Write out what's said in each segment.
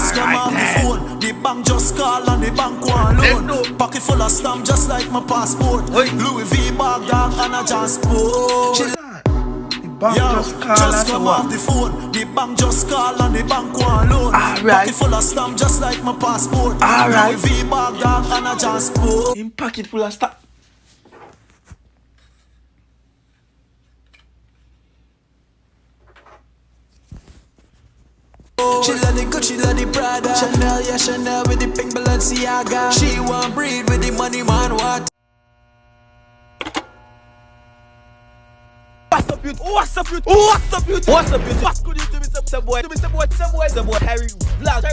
Just come off the phone, the bank just call and the bank want loan. Pocket full of stamp just like my passport. Louis V bag dog and a transport. Just come off the phone, the bank just call and the bank want loan. Pocket full of stamp just like my passport. Louis V bag dog and a transport. In pocket full of stamp. She love the Gucci, love the Prada. Chanel, yeah, Chanel with the pink Balenciaga. She want breed with the money man, what? What's up, youth? What's up, youth? What's up, youth? What's up, youth? What's good, you? Some boy, Harry Vlog,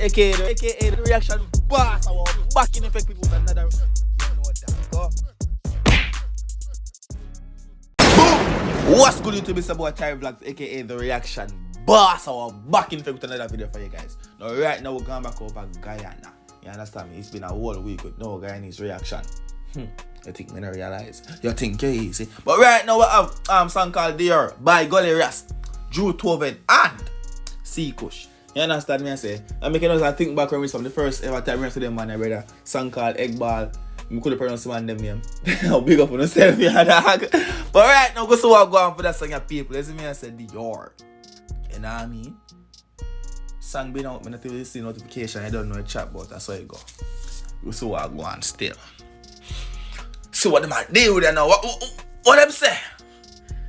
aka the reaction boss. I want back in effect people with another. You know what that go. What's good, YouTube? It's about Harry Vlogs, aka the reaction boss. I want back in effect with another video for you guys. Now, right now, we're going back over Guyana. You understand me? It's been a whole week with no Guyanese reaction. You think me not realize? You think you're easy? But right now, we have song called Dear by Gully Rast, Drew Toven, and C Kush. You understand me? I say, I'm making us think back when we saw the first ever time we saw them man, I read a song called Egg Ball. I couldn't pronounce the man name. How big up on yourself, yeah, dog. But right now, go see what go on for that song, your people. Listen me, I said Dior. You know what I mean? Song been out, I not even see notification. I don't know a chat, but that's where it go. Go see what go on still. So what the man deal with that now? What them say?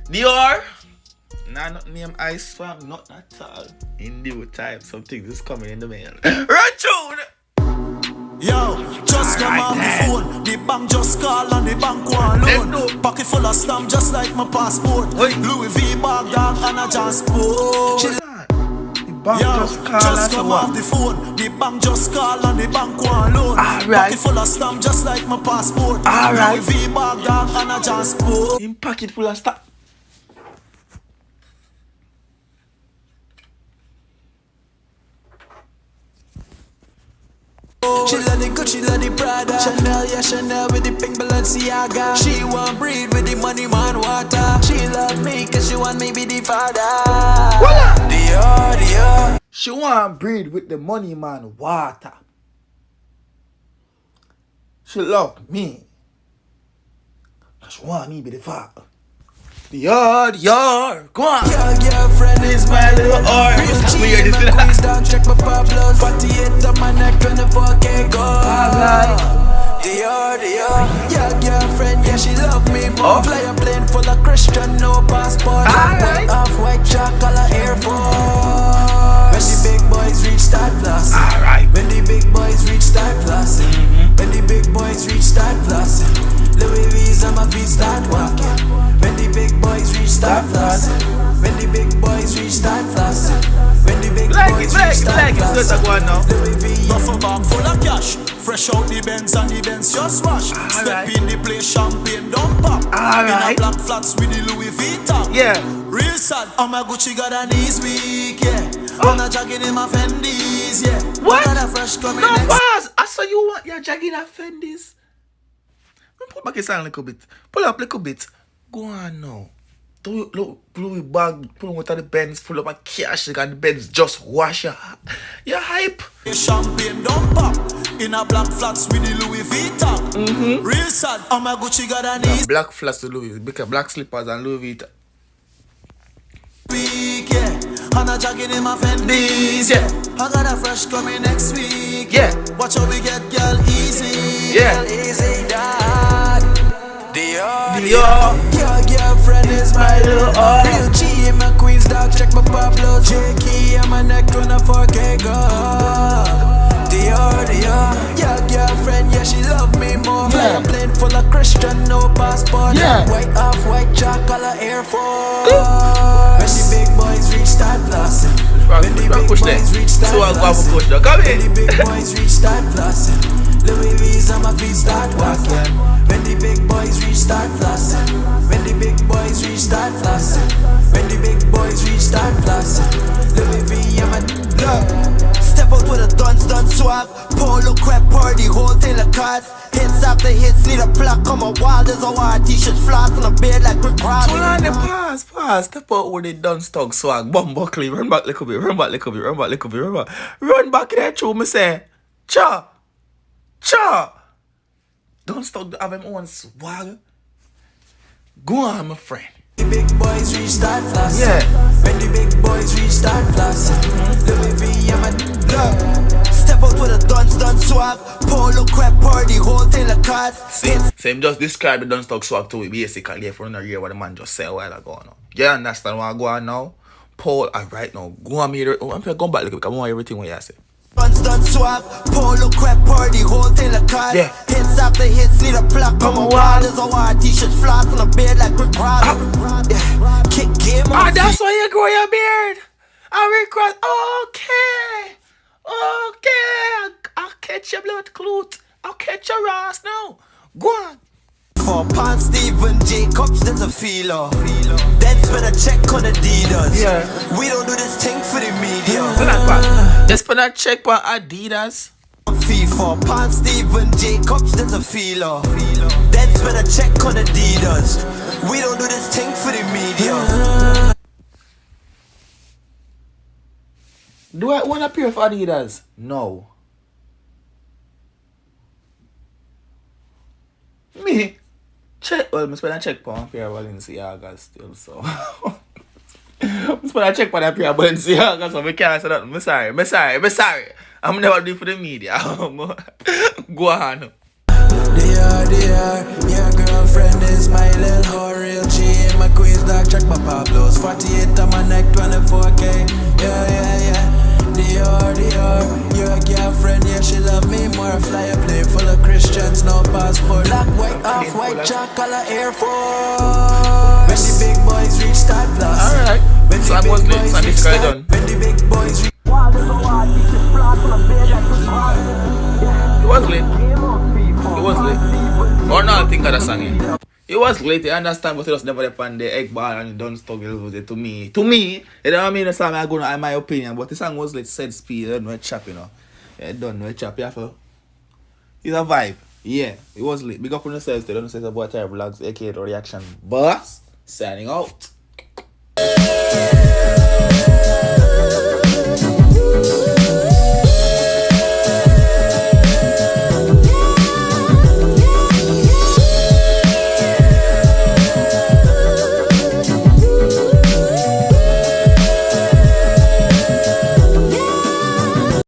Dior? Nah, not name Ice Farm, not at all. In due time, something is coming in the mail. Run tune! Yo, just come off the phone, the bank just call and the bank want loan. Pocket full of stamp just like my passport. Louis V bag dog and a transport. Just come off the phone, the bank just call and the bank want loan. Pocket full of stamp just like my passport. Louis V bag dog and a transport. In pocket full of stamp. She love the Gucci, love the Prada. Chanel, yeah, Chanel with the pink Balenciaga. She want breed with the money man water. She love me cause she want me be the father. Dior. She want breed with the money man water. She love me cause she want me be the father. Dior, go on. Your girlfriend is my little whore. Real G, my queens down, check my Pablos. 48 on my neck, 24K gold. Dior. Your girlfriend, yeah, she love me more. Fly a plane full of Christian, no passport. White off-white chocolate Air Force. When the big boys reach that plus. When the big boys reach that plus. When the big boys reach that plus. Louis V's on my feet start walking. When the big boys reach that plus. When the big boys reach that plus. When the big boys reach that plus. Louis V buffer bag full of cash. Fresh out the Benz and the Benz just wash. Step in the place, champagne don't pop. In a black flats with the Louis V top. Yeah. Real sad, oh my Gucci got a knees weak, yeah. I'm not jogging in my Fendi's, yeah. What? I got a fresh coming no, next. pause. I saw you want your jogging at Fendi's. Pull back your sound a little bit. Pull up a little bit. Go on now. Don't look, pull your bag, pull out of the Benz, full of my cash, and the Benz just wash your you're hype. Champagne don't pop. In a black flats with the Louis V top. Real sad, oh my Gucci got a knees Black flats to Louis, because black slippers and Louis V. week, yeah. And a jogging in my Fendi's, yeah. I got a fresh coming next week, Yeah. Watch how we get girl easy, Yeah. girl easy, dad. Dior. Your girlfriend is my little whore. Real G in my queens dog, check my Pablo. J.K. on my neck, 24K gold. Dior. Your girlfriend, yeah, she love me more. Fly a plane full of Christian, no passport. Yeah. White off-white chocolate Air Force. When the big boys reach that plus. When the big boys reach that plus. When the big boys reach that plus. Louis V's on my feet start walking. When the big boys reach that plus. When the big boys reach that plus. When the big boys reach that plus. Louis V on my love. Step out with a done swag. Polo crap party, whole tail of cards. Hits after hits, need a plaque on my wall. There's a wire t-shirt floss on a bed like Rick Ross. Hold on, pause. Step out with the done stug swag. Bum buckly. Run back little bit. Run back little bit. Run back little bit. Run back in that true, me say. Cha. Don't stug have him own swag. Go on, my friend. The big boys reach that class. Yeah. When the big boys reach that class. Louis V, I'm a look. Step out with a done swag. Polo crap party, whole thing like cars. Same just describe the done stock swag to it basically if you don't hear what the man just said a while ago now. You understand what I go on now? Paul, alright now. Go on me. I'm gonna go back because I want everything what you say. Done swag. Polo crap party, whole thing like cars. Yeah. Hits after hits, need a block on my wall. There's a white t-shirt floss on the bed like Rick Ross. Yeah. Kick game on That's why you grow your beard. I request. Okay. I'll catch your blood clot. I'll catch your ass now. Go on. For Pan Stephen Jacobs, there's a feeler. Then spend a check on Adidas. Yeah. We don't do this thing for the media. Let's put a check for Adidas. FIFA, Pan Stephen Jacobs, there's a feeler. Then spend a check on Adidas. We don't do this thing for the media. Do I want a pair of Adidas? No. Me? Check. Well, I spend a check for a pair of Balenciagas still, so. I spend a check for a pair of Balenciagas, so I can't say that. I'm sorry. I'm never do for the media. Go on. They are. Your girlfriend is my little real G. My quiz dog, check my Pablos. 48 on my neck, 24K. Yeah. They are. Your girlfriend, yeah, she love me more. Flyer plane full of Christians, no passport. Black, white, off, white, chocolate, Air Force. When the big boys reach that class. Alright. When So the I was big late, boys so reach this guy that. done. When the big boys reach. Wow, there's a white t-shirt floss on the bed like Rick Ross. It was late. Or not, I think of the song. It was late, you understand, but it was never upon the egg ball and don't struggle with it to me. You know what I mean? The song I go in my opinion, but the song was late, said speed, I don't know chop, you know. Yeah, don't know chop, you have to. It's a vibe. Yeah, it was late. Big up on yourselves, they don't say about Terrible Vlogs, aka The Reaction Boss. Signing out.